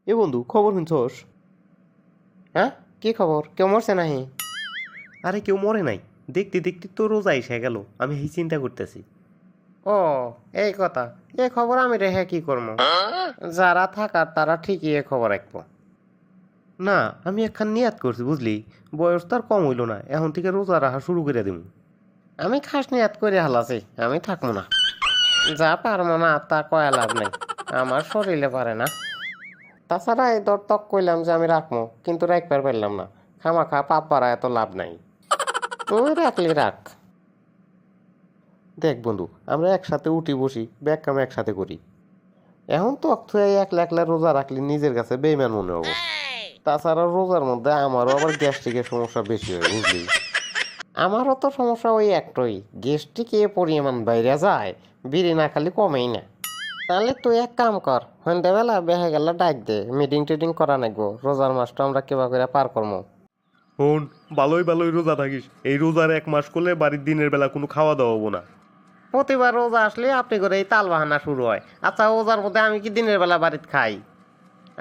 এ বন্ধু খবর শুনছস? হ্যাঁ, কি খবর? কেউ মরছে নাহি? আরে কেউ মরে নাই, দেখতে দেখতে তো রোজা এসে গেল, আমি এই চিন্তা করতেছি। ও, এই কথা। এ খবর আমি রেখে কি করবো? যারা থাকার তারা ঠিকই এ খবর রাখবো। না, আমি একখান নিয়াত করছি বুঝলি, বয়স তো আর কম হইল না, এখন থেকে রোজা রাখা শুরু করে দিব। আমি খাস নিয়াত করে হালাছি, আমি থাকবো না। যা পারবো না তা কয়া লাভ নাই, আমার শরীরে পারে না। তাছাড়া এই দর তক কইলাম যে আমি রাখবো, কিন্তু রাখবার পারলাম না। খামাখা পাপ বাড়া এত লাভ নাই। তুই রাখলি রাখ। দেখ বন্ধু, আমরা একসাথে উঠি বসি, ব্যাগ কাম একসাথে করি। এখন তো অক্ষয় একলা একলা রোজা রাখলে নিজের কাছে বেইমান মনে হবো। তাছাড়া রোজার মধ্যে আমারও আবার গ্যাস্ট্রিকের সমস্যা বেশি হয় বুঝলি। আমারও তো সমস্যা ওই একটাই, গ্যাস্ট্রিক এ পরিমাণ বাইরে যায়, বিড়ি না খালি কমেই না। তাহলে তুই এক কাম কর, সন্ধ্যাবেলা বেহে গেলে ডাক দে, মিটিং টিটিং করা নাকবো, রোজার মাসটা আমরা কিবা করে পার করবো। শোন, ভালোই ভালোই রোজা থাকিস, এই রোজার 1 মাস করলে বাড়ির দিনের বেলা কোনো খাওয়া দাওয়া হবো না। প্রতিবার রোজা আসলে আপনি করে এই তাল বাহানা শুরু হয়। আচ্ছা, রোজার মধ্যে আমি কি দিনের বেলা বাড়িতে খাই?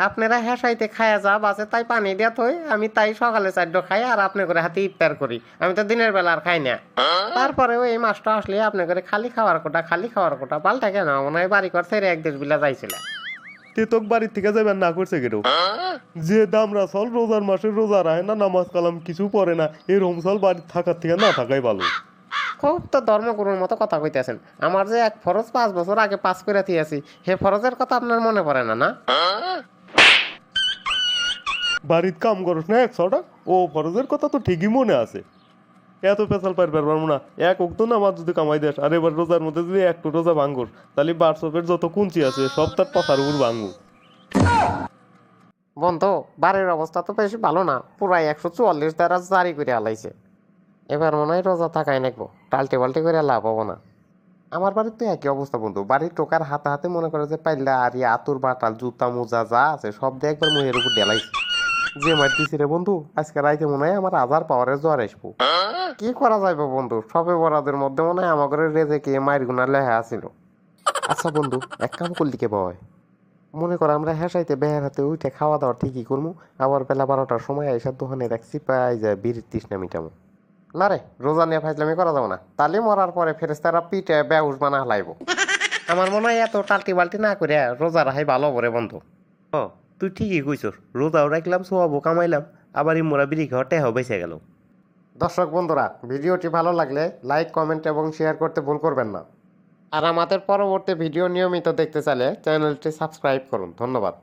আপনারা হেসাইতে খায়া যা বাসে তাই পানি দিয়া থই, আমি তাই সকালে 4টা খাই আর আপনি করে হাতে ইফতার করি। আমি তো দিনের বেলা আর খাই না। তারপরেও এই মাসটা আসলে আপনি করে খালি খাওয়ার কোটা, খালি খাওয়ার কোটা পাল্টা কেন? মনে হয় বাড়ি কর ছেড়ে এক দেশ বিলা যাইছিল। তে তোক বাড়ির থেকে যাবেন না করছে কেন? যে দামরা চল রোজার মাসে রোজা রাখে না, নামাজ কালাম কিছু পড়ে না, এই রমসাল বাড়ির থাকার থেকে না থাকাই ভালো। খুব তো ধর্মগুরুর মতো কথা কইতেছেন। আমার যে এক ফরজ 5 বছর আগে পাস করে দিয়েছি, হে ফরজের কথা আপনার মনে পড়ে না? না, বাড়ির কাম করস না 100টা, ও ফরজের কথা তো ঠিকই মনে আছে। এত পেশাল পারবো না। এক উক্ত নামাজ যদি কামাই দেস, আর এবার রোজার মধ্যে যদি একটু রোজা ভাঙ্গুর, তাহলে বার্সপের যত কুঞ্চি আছে সব তার পাশার উপর ভাঙ্গু। বন্ধু, বাড়ির অবস্থা তো বেশি ভালো না, পুরাই 144 দ্বারা জারি করে হালাইছে। এবার মনে হয় রোজা থাকাই নাকবো, টাল্টে পাল্টে করে লাভ হবো না। আমার বাড়ির তো একই অবস্থা বন্ধু, বাড়ির টোকার হাতে হাতে মনে করে যে পাইলা আর আতুর বাটাল জুতা মোজা যা আছে সব দিয়ে একবার মুহের উপর ডেলাইছে। যে মার দিছি রে বন্ধু, আজকে রাইতে মনে হয় আমার আজার পাওয়ারে জ্বর আসবো। কি করা যাইব বন্ধু, সবে বরাদের মধ্যে মনে হয় আমাদের রেজে কে মায়ের গুনার লেহা আছিল। আচ্ছা বন্ধু, এক কাম করলি কে বয়, মনে কর আমরা হেসাইতে বেহের হাতে উঠে খাওয়া দাওয়া ঠিকই করবো, আবার বেলা 12টার সময় এসে দোকানে দেখছি পাই যায় বিড়ির তৃষ্ণা মিটামো। না রে, রোজা নিয়ে ফাইজলামি করা যাবো না, তাহলে মরার পরে ফেরেস্তারা পিঠে বেউস বানা হালাইব। আমার মনে হয় এত টাল্টি বাল্টি না করে রোজা রাখাই ভালো বরে বন্ধু। হ, তুই ঠিকই কইছস, রোজাও রাখলাম, সোয়াবও কামাইলাম, আবার ইমরা বিড়ি খাওয়া টেহাও বেঁচে গেল। দর্শক বন্ধুরা, ভিডিওটি ভালো লাগলে লাইক, কমেন্ট এবং শেয়ার করতে ভুল করবেন না। আর আমাদের পরবর্তী ভিডিও নিয়মিত দেখতে চাইলে চ্যানেলটি সাবস্ক্রাইব করুন। ধন্যবাদ।